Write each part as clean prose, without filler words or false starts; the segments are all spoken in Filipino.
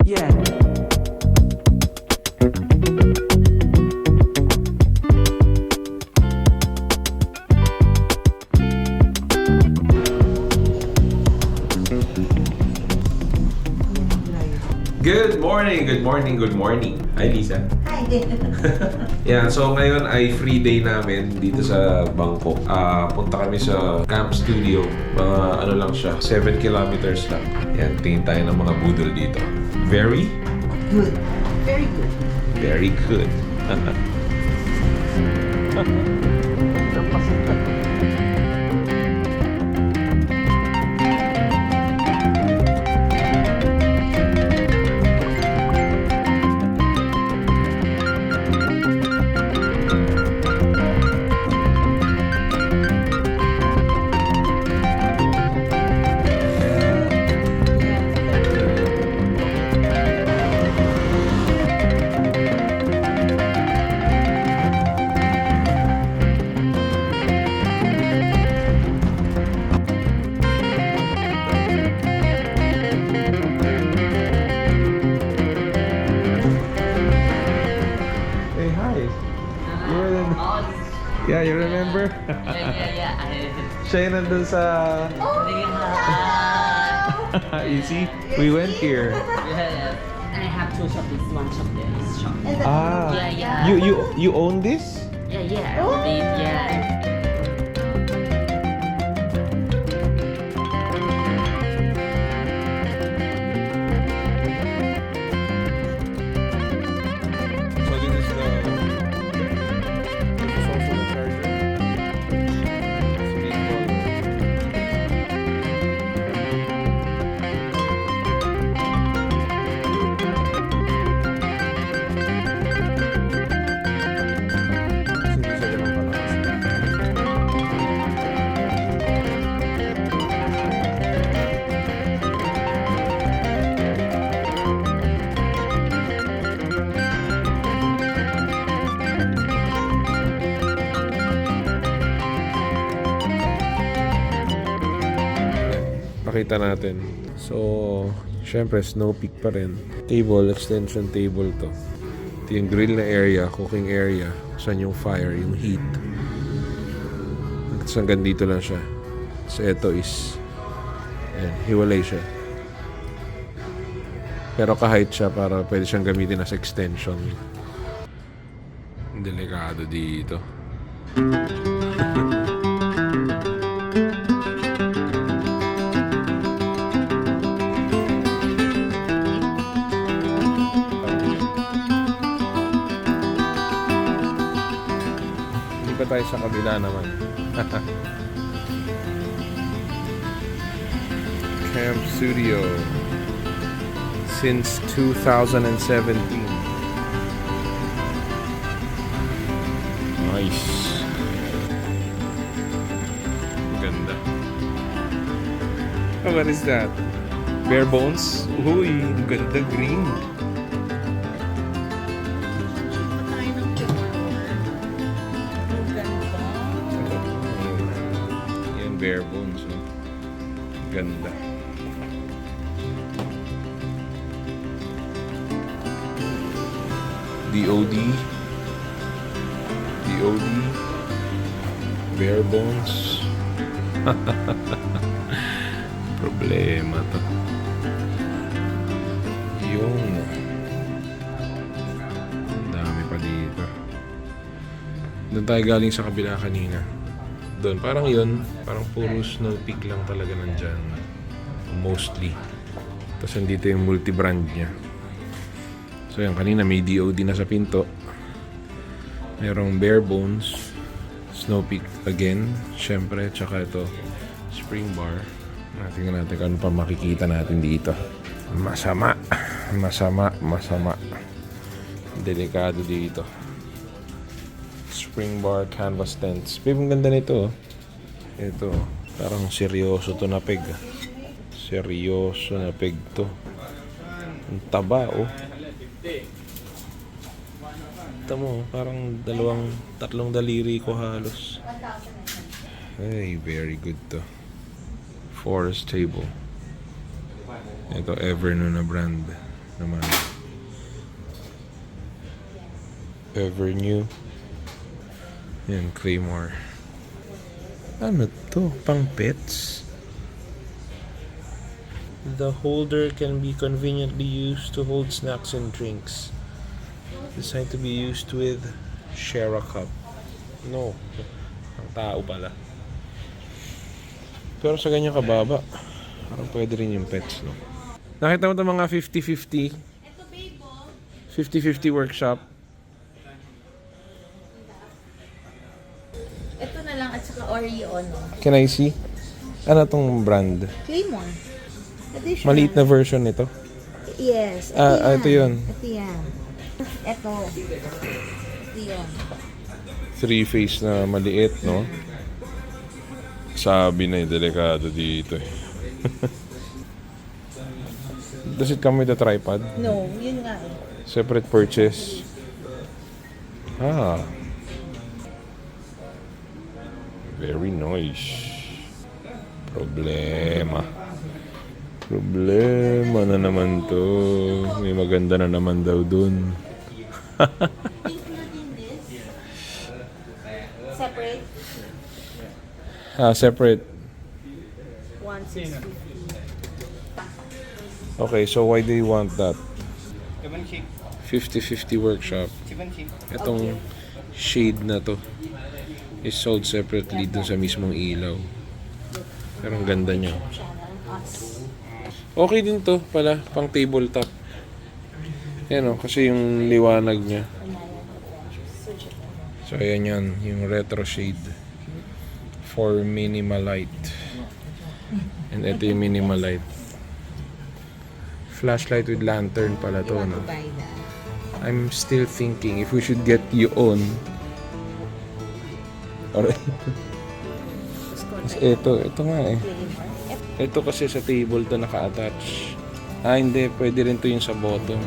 Yeah. Good morning, good morning, good morning. Hi, Lisa. Hi. Yeah, so ngayon ay free day namin dito sa Bangkok. Punta kami sa camp studio. Mga ano lang siya, 7 kilometers lang. Yan, tingin tayo ng mga budol dito. Very? Good. Very good. Very good. Hey, hi. Yeah, you remember? Siya yung nandun sa... You see? We went here. Yes. And I have two shop. This one shop, this shop. Ah. Yeah. You own this? Yeah. I own it. Yeah. So this is the... This is also the charger. Pakita natin. So, syempre, snow peak pa rin. Table, extension table to. Ito yung grill na area, cooking area. Saan yung fire, yung heat. Tapos hanggang dito lang siya. So, ito is, ayan, hiwalay siya. Pero kahit siya, para pwede siyang gamitin as extension. Delikado dito. Tayo sa kabila naman. Camp Studio since 2017. Nice. Ganda. Oh, what is that? Bare bones? Uy, ganda green. Bare bones, no? Ganda. DOD. Bare bones. Problema to. Yung dami pa dito. Doon tayo galing sa kabila kanina. Doon, parang yun, parang puro snow peak lang talaga nandyan. Mostly. Tapos nandito yung multi-brand niya. So yan, kanina may DOD na sa pinto. Merong bare bones. Snow peak again. Syempre, tsaka ito, spring bar. Tingnan natin kung ano pa makikita natin dito. Masama. Delikado dito. Spring bar canvas tents. Babe, ang ganda nito. Ito, parang seryoso to na peg. Seryoso na peg to. Ang taba, oh. Ito mo, parang tatlong daliri ko halos. Ay, very good to. Forest table. Ito, Everno na brand. naman. Ever new. Yan, Claymore. Ano to? Pang pets? The holder can be conveniently used to hold snacks and drinks. Designed to be used with share a cup. No. Ang tao pala. Pero sa ganyan kababa, parang pwede rin yung pets, no? Nakita mo ito mga 50-50? 50-50 workshop. Ito na lang at saka Oreo, no? Can I see? Ano tong brand? Claymore. Additional. Maliit na version nito. Yes. Ito yun. Ito yan. Ito. Ito yun. 3-face na maliit, no? Sabi na delikado dito eh. Does it come with a tripod? No, yun nga eh. Separate purchase. Ah. Very nice. Problema na naman to. May maganda na naman daw dun. Including this. Separate. Separate. 1,650. Okay, so why do you want that? 50-50 7 workshop. Itong shade na to is sold separately dun sa mismong ilaw. Pero ang ganda niya. Okay din to pala, pang tabletop. Yan o, kasi yung liwanag niya. So ayan yan, yung retro shade for minimal light. And ito yung minimal light. Flashlight with lantern pala to, no? Buy that. I'm still thinking if we should get you on. Alright. Ito nga eh. Ito kasi sa table to naka-attach. Hindi. Pwede rin to yung sa bottom.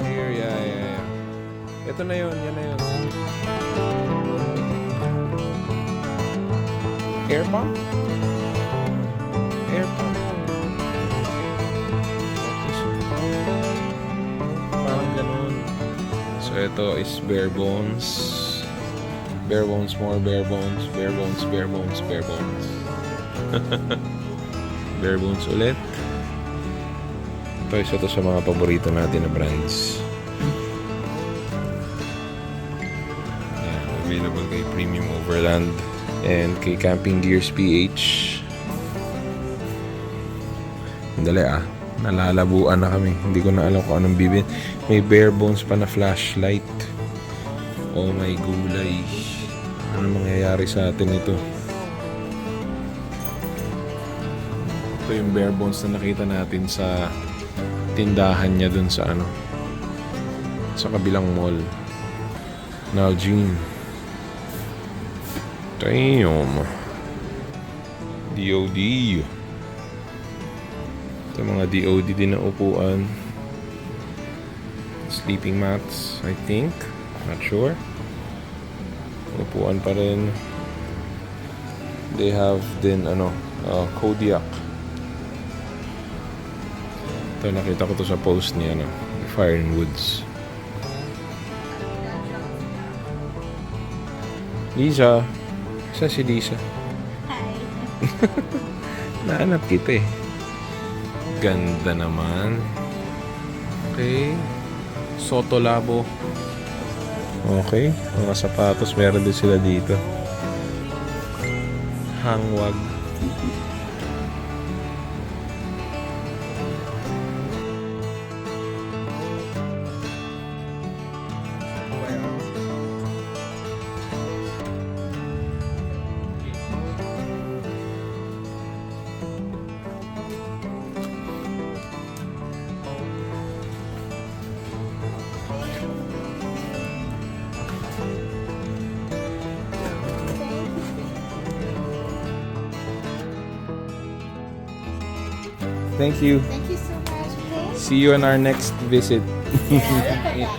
Here. Yeah. Ito na yun. Yan na yun. Air pump? Air pump. Parang ganun. So ito is bare bones. Bare bones, more bare bones. Bare bones, bare bones, bare bones. Bare bones ulit. Ito isa to sa mga paborito natin na brands. Ayan, available kay Premium Overland and kay Camping Gears PH. Dali nalalabuan na kami. Hindi ko na alam kung anong bibin. May bare bones pa na flashlight. Oh my gulay. Ano mangyayari sa atin ito? Ito yung bare bones na nakita natin sa tindahan niya dun sa sa kabilang mall. Nalgene. Damn. DOD. Ito mga DOD din na upuan. Sleeping mats, I think. Not sure. Upuan pa rin. They have din Kodiak. Ito nakita ko to sa post niya Fire and Woods. Lisa. Saan si Lisa? Hi. Nahanap kita eh. Ganda naman. Okay. Soto Labo. Okay. Mga sapatos meron din sila dito. Hangwag. Thank you. Thank you so much. Okay. See you on our next visit. Yeah.